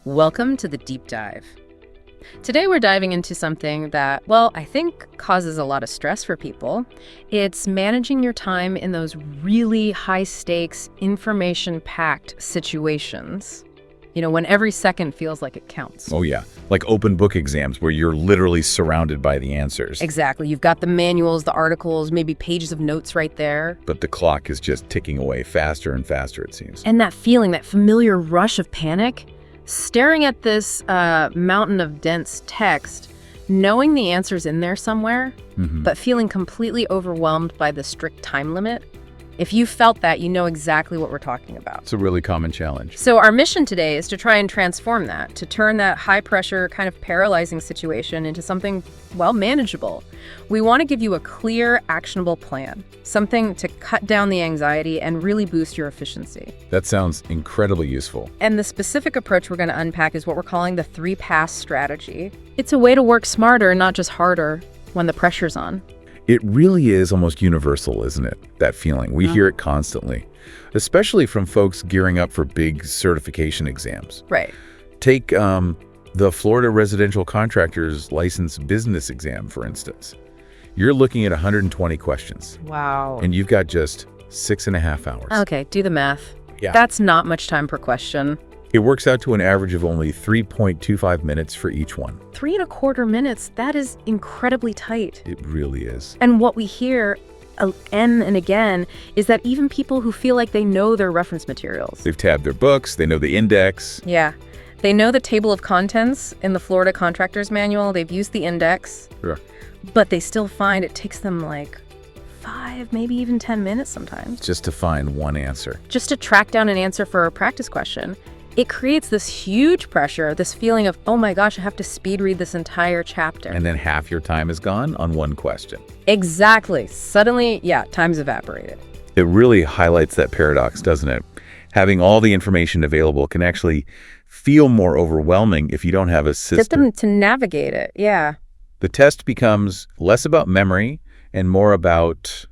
Welcome to the Deep Dive. Today we're diving into something that, well, I think causes a lot of stress for people. It's managing your time in those really high-stakes, information-packed situations. You know, when every second feels like it counts. Oh, yeah. Like open book exams where you're literally surrounded by the answers. Exactly. You've got the manuals, the articles, maybe pages of notes right there. But the clock is just ticking away faster and faster, it seems. And that feeling, that familiar rush of panic, staring at this mountain of dense text, knowing the answer's in there somewhere, but feeling completely overwhelmed by the strict time limit. If you felt that, you know exactly what we're talking about. It's a really common challenge. So our mission today is to try and transform that, to turn that high-pressure, kind of paralyzing situation into something, well, manageable. We want to give you a clear, actionable plan, something to cut down the anxiety and really boost your efficiency. That sounds incredibly useful. And the specific approach we're going to unpack is what we're calling the 3-pass strategy. It's a way to work smarter, not just harder, when the pressure's on. It really is almost universal, isn't it? That feeling. We hear it constantly, especially from folks gearing up for big certification exams. Right. Take the Florida Residential Contractor's License Business Exam, for instance. You're looking at 120 questions. Wow. And you've got just 6.5 hours. Okay, do the math. Yeah. That's not much time per question. It works out to an average of only 3.25 minutes for each one. 3.25 minutes, that is incredibly tight. It really is. And what we hear again and again is that even people who feel like they know their reference materials. They've tabbed their books, they know the index. Yeah. They know the table of contents in the Florida Contractor's Manual. They've used the index. Sure. But they still find it takes them like 5, maybe even 10 minutes sometimes. Just to find one answer. Just to track down an answer for a practice question. It creates this huge pressure, this feeling of, oh my gosh, I have to speed read this entire chapter. And then half your time is gone on one question. Exactly. Suddenly, yeah, time's evaporated. It really highlights that paradox, doesn't it? Having all the information available can actually feel more overwhelming if you don't have a system. Get them to navigate it, yeah. The test becomes less about memory and more about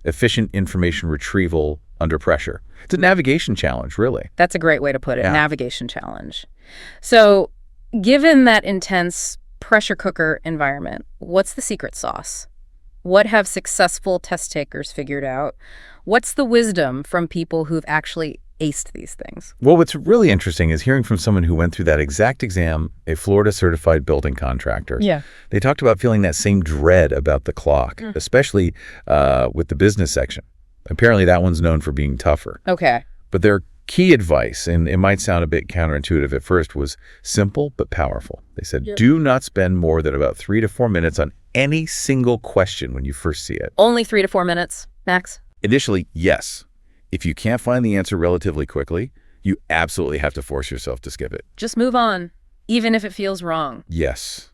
efficient information retrieval under pressure. It's a navigation challenge, really. That's a great way to put it, Yeah. Navigation challenge. So given that intense pressure cooker environment, what's the secret sauce? What have successful test takers figured out? What's the wisdom from people who've actually aced these things? Well, what's really interesting is hearing from someone who went through that exact exam, a Florida certified building contractor. Yeah. They talked about feeling that same dread about the clock, especially with the business section. Apparently that one's known for being tougher. Okay. But their key advice, and it might sound a bit counterintuitive at first, was simple but powerful. They said, do not spend more than about 3 to 4 minutes on any single question when you first see it. Only 3 to 4 minutes, max? Initially, yes. If you can't find the answer relatively quickly, you absolutely have to force yourself to skip it. Just move on, even if it feels wrong. Yes.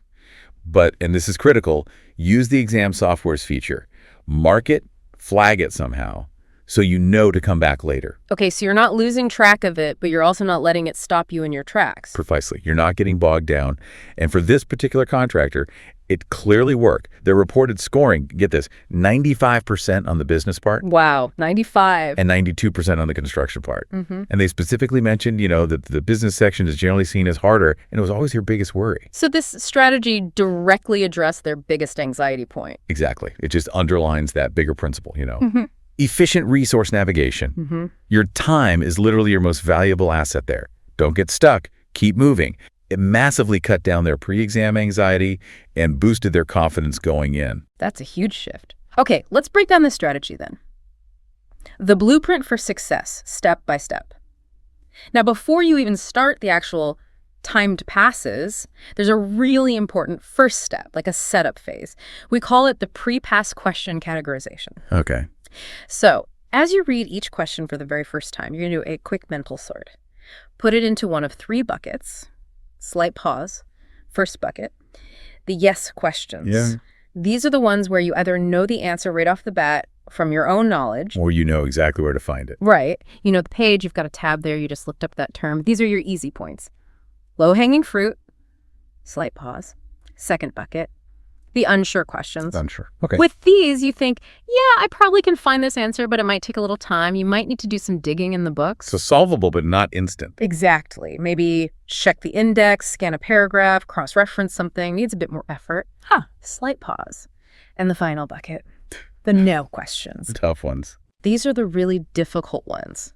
But, and this is critical, use the exam software's feature. Mark it, flag it somehow, so you know to come back later. Okay, so you're not losing track of it, but you're also not letting it stop you in your tracks. Precisely. You're not getting bogged down. And for this particular contractor, it clearly worked. Their reported scoring, get this, 95% on the business part. Wow, 95. And 92% on the construction part. And they specifically mentioned, you know, that the business section is generally seen as harder, and it was always their biggest worry. So this strategy directly addressed their biggest anxiety point. Exactly. It just underlines that bigger principle, you know. Efficient resource navigation. Your time is literally your most valuable asset there. Don't get stuck. Keep moving. It massively cut down their pre-exam anxiety and boosted their confidence going in. That's a huge shift. Okay, let's break down this strategy then. The blueprint for success, step by step. Now, before you even start the actual timed passes, there's a really important first step, like a setup phase. We call it the pre-pass question categorization. Okay. So, as you read each question for the very first time, you're going to do a quick mental sort. Put it into one of 3 buckets. Slight pause. First bucket, the yes questions. Yeah. These are the ones where you either know the answer right off the bat from your own knowledge. Or you know exactly where to find it. Right. You know the page, you've got a tab there, you just looked up that term. These are your easy points. Low-hanging fruit, slight pause. Second bucket, The unsure questions. Unsure. Okay. With these, you think, yeah, I probably can find this answer, but it might take a little time. You might need to do some digging in the books. So solvable, but not instant. Exactly. Maybe check the index, scan a paragraph, cross-reference something. Needs a bit more effort. Slight pause. And the final bucket, the no questions. Tough ones. These are the really difficult ones.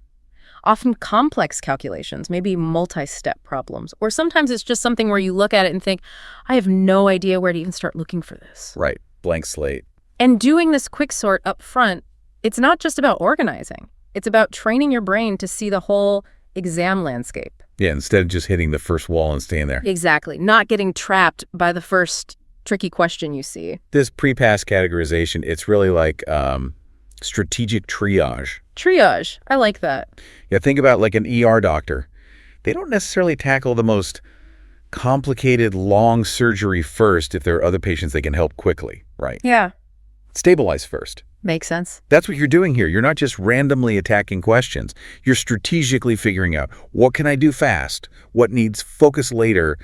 Often complex calculations, maybe multi-step problems. Or sometimes it's just something where you look at it and think, I have no idea where to even start looking for this. Right. Blank slate. And doing this quick sort up front, it's not just about organizing. It's about training your brain to see the whole exam landscape. Yeah, instead of just hitting the first wall and staying there. Exactly. Not getting trapped by the first tricky question you see. This pre-pass categorization, it's really like strategic triage. Triage. I like that. Yeah, think about like an ER doctor. They don't necessarily tackle the most complicated, long surgery first if there are other patients they can help quickly, right? Yeah. Stabilize first. Makes sense. That's what you're doing here. You're not just randomly attacking questions. You're strategically figuring out what can I do fast, what needs focus later,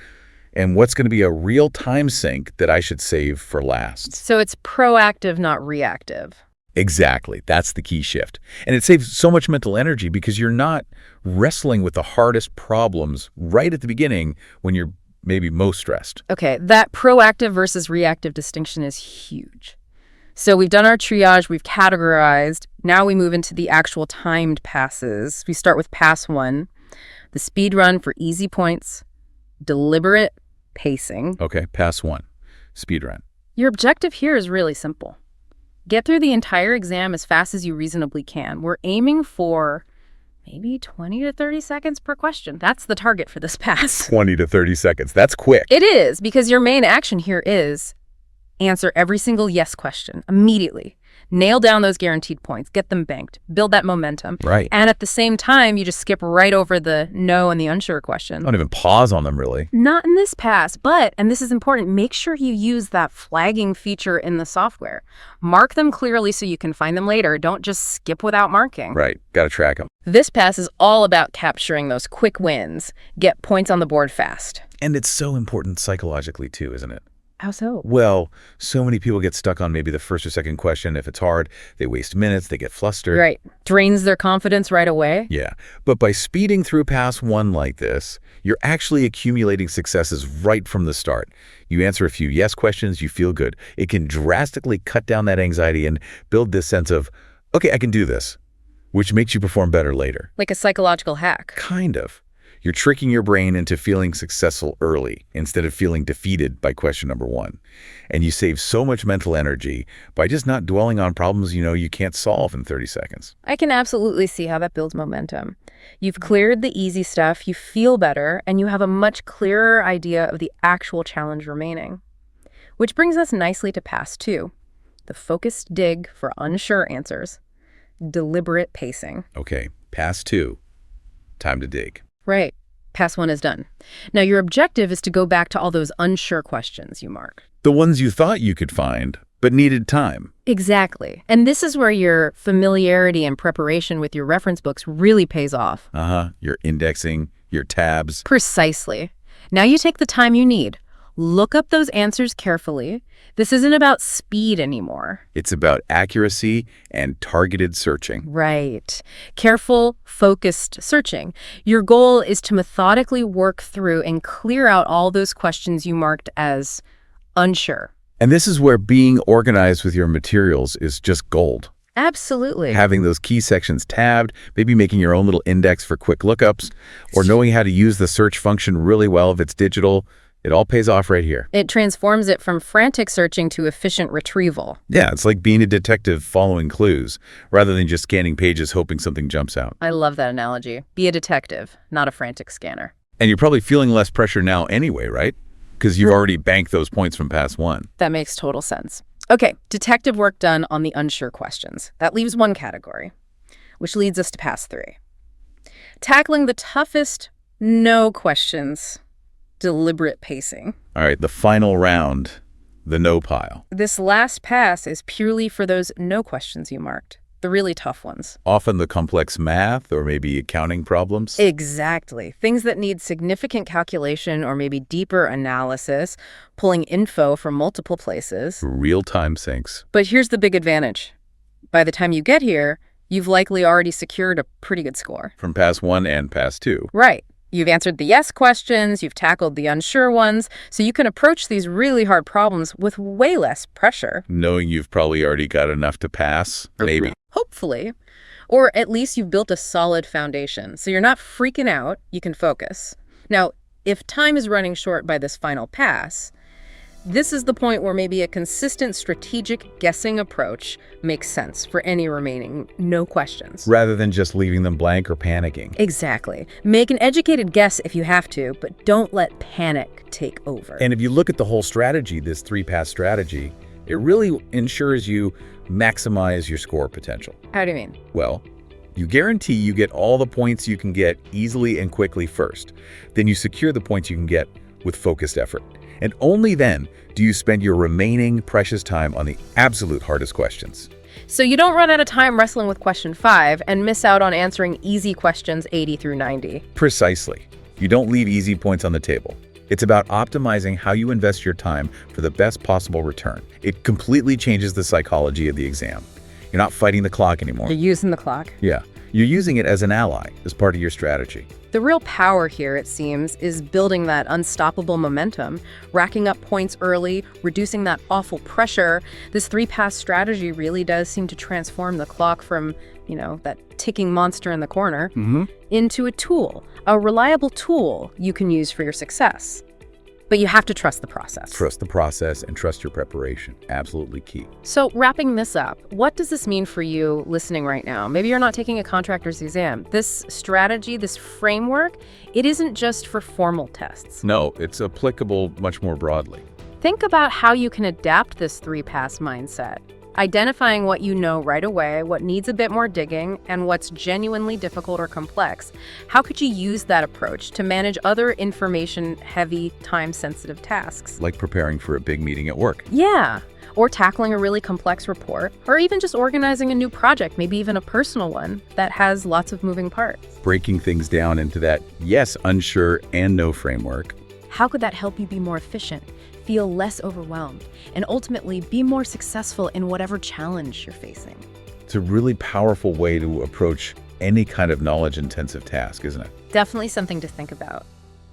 and what's going to be a real time sink that I should save for last. So it's proactive, not reactive. Exactly. That's the key shift. And it saves so much mental energy because you're not wrestling with the hardest problems right at the beginning when you're maybe most stressed. Okay, that proactive versus reactive distinction is huge. So we've done our triage, we've categorized. Now we move into the actual timed passes. We start with pass 1, the speed run for easy points, deliberate pacing. Okay, pass 1, speed run. Your objective here is really simple. Get through the entire exam as fast as you reasonably can. We're aiming for maybe 20 to 30 seconds per question. That's the target for this pass. 20 to 30 seconds. That's quick. It is, because your main action here is answer every single yes question immediately. Nail down those guaranteed points. Get them banked. Build that momentum. Right. And at the same time, you just skip right over the no and the unsure question. Don't even pause on them, really. Not in this pass, but, and this is important, make sure you use that flagging feature in the software. Mark them clearly so you can find them later. Don't just skip without marking. Right. Got to track them. This pass is all about capturing those quick wins. Get points on the board fast. And it's so important psychologically, too, isn't it? How so? Well, so many people get stuck on maybe the first or second question. If it's hard, they waste minutes, they get flustered. Right. Drains their confidence right away. Yeah. But by speeding through pass 1 like this, you're actually accumulating successes right from the start. You answer a few yes questions, you feel good. It can drastically cut down that anxiety and build this sense of, okay, I can do this, which makes you perform better later. Like a psychological hack. Kind of. You're tricking your brain into feeling successful early instead of feeling defeated by question number 1. And you save so much mental energy by just not dwelling on problems you can't solve in 30 seconds. I can absolutely see how that builds momentum. You've cleared the easy stuff, you feel better, and you have a much clearer idea of the actual challenge remaining. Which brings us nicely to pass 2, the focused dig for unsure answers, deliberate pacing. Okay, pass 2, time to dig. Right. Pass 1 is done. Now, your objective is to go back to all those unsure questions you mark. The ones you thought you could find, but needed time. Exactly. And this is where your familiarity and preparation with your reference books really pays off. Your indexing, your tabs. Precisely. Now you take the time you need. Look up those answers carefully. This isn't about speed anymore. It's about accuracy and targeted searching. Right. Careful, focused searching. Your goal is to methodically work through and clear out all those questions you marked as unsure. And this is where being organized with your materials is just gold. Absolutely. Having those key sections tabbed, maybe making your own little index for quick lookups, or knowing how to use the search function really well if it's digital. It all pays off right here. It transforms it from frantic searching to efficient retrieval. Yeah, it's like being a detective following clues, rather than just scanning pages hoping something jumps out. I love that analogy. Be a detective, not a frantic scanner. And you're probably feeling less pressure now anyway, right? Because you've already banked those points from pass 1. That makes total sense. Okay, detective work done on the unsure questions. That leaves one category, which leads us to pass 3. Tackling the toughest no questions. Deliberate pacing. All right, the final round, the no pile. This last pass is purely for those no questions you marked. The the really tough ones. Often the complex math or maybe accounting problems. Exactly. Things that need significant calculation or maybe deeper analysis, pulling info from multiple places. Real-time syncs. But here's the big advantage. By the time you get here, you've likely already secured a pretty good score. From pass 1 and pass 2. Right. You've answered the yes questions, you've tackled the unsure ones, so you can approach these really hard problems with way less pressure. Knowing you've probably already got enough to pass, maybe. Hopefully. Or at least you've built a solid foundation, so you're not freaking out, you can focus. Now, if time is running short by this final pass, this is the point where maybe a consistent strategic guessing approach makes sense for any remaining no questions. Rather than just leaving them blank or panicking. Exactly. Make an educated guess if you have to, but don't let panic take over. And if you look at the whole strategy, this 3-pass strategy, it really ensures you maximize your score potential. How do you mean? Well, you guarantee you get all the points you can get easily and quickly first. Then you secure the points you can get with focused effort. And only then do you spend your remaining precious time on the absolute hardest questions. So you don't run out of time wrestling with question 5 and miss out on answering easy questions 80 through 90. Precisely. You don't leave easy points on the table. It's about optimizing how you invest your time for the best possible return. It completely changes the psychology of the exam. You're not fighting the clock anymore. You're using the clock. Yeah. You're using it as an ally, as part of your strategy. The real power here, it seems, is building that unstoppable momentum, racking up points early, reducing that awful pressure. This 3-pass strategy really does seem to transform the clock from, that ticking monster in the corner into a tool, a reliable tool you can use for your success. But you have to trust the process. Trust the process and trust your preparation. Absolutely key. So wrapping this up, what does this mean for you listening right now? Maybe you're not taking a contractor's exam. This strategy, this framework, it isn't just for formal tests. No, it's applicable much more broadly. Think about how you can adapt this 3-pass mindset. Identifying what you know right away, what needs a bit more digging, and what's genuinely difficult or complex. How could you use that approach to manage other information-heavy, time-sensitive tasks? Like preparing for a big meeting at work. Yeah, or tackling a really complex report, or even just organizing a new project, maybe even a personal one that has lots of moving parts. Breaking things down into that yes, unsure, and no framework. How could that help you be more efficient, feel less overwhelmed, and ultimately be more successful in whatever challenge you're facing? It's a really powerful way to approach any kind of knowledge-intensive task, isn't it? Definitely something to think about.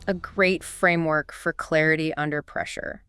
A great framework for clarity under pressure.